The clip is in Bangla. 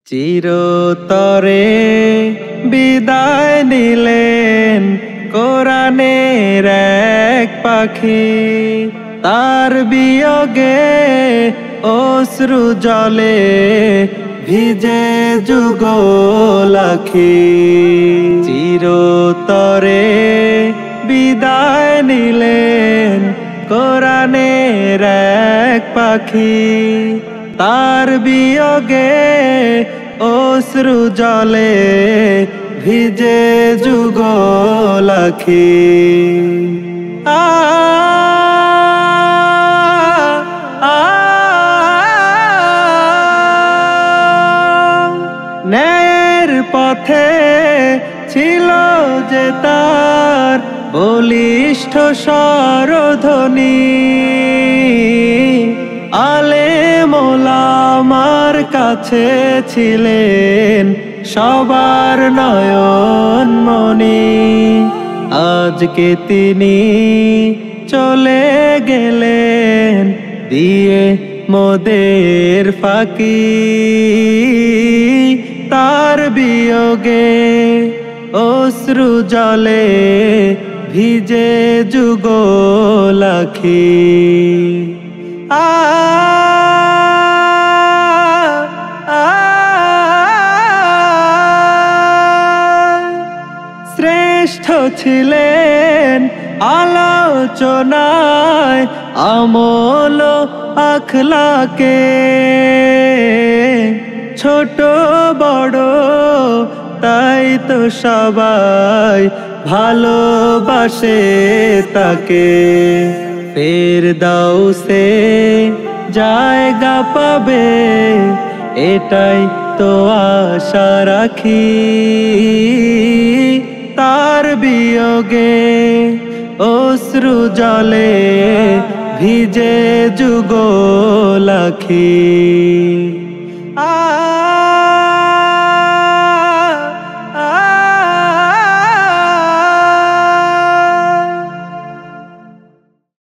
চিরতরে বিদায় নিলেন কোরআনের এক পাখি, তার বিয়োগে অশ্রু জলে ভিজে যুগল আখি। চিরতরে বিদায় নিলেন কোরআনের এক পাখি, তার বিয়োগে অশ্রু জলে ভিজে যুগল আখি। ন্যায়ের পথে ছিল যে তার বলিষ্ঠ স্বরধ্বনি, আলেম ওলামার কাছে ছিলেন সবার নয়নমণি। আজকে তিনি চলে গেলেন দিয়ে মোদের ফাঁকি, তার বিয়োগে অশ্রু জলে ভিজে যুগল আখি। শ্রেষ্ঠ ছিলেন আলোচনায় আমল আখলাকে, ছোট বড় তাই তো সবাই ভালোবাসে তাকে। ফেরদাউসে জায়গা পাবে এটাই তো আশা রাখি, তার বিয়োগে অশ্রু জলে ভিজে যুগল আখি।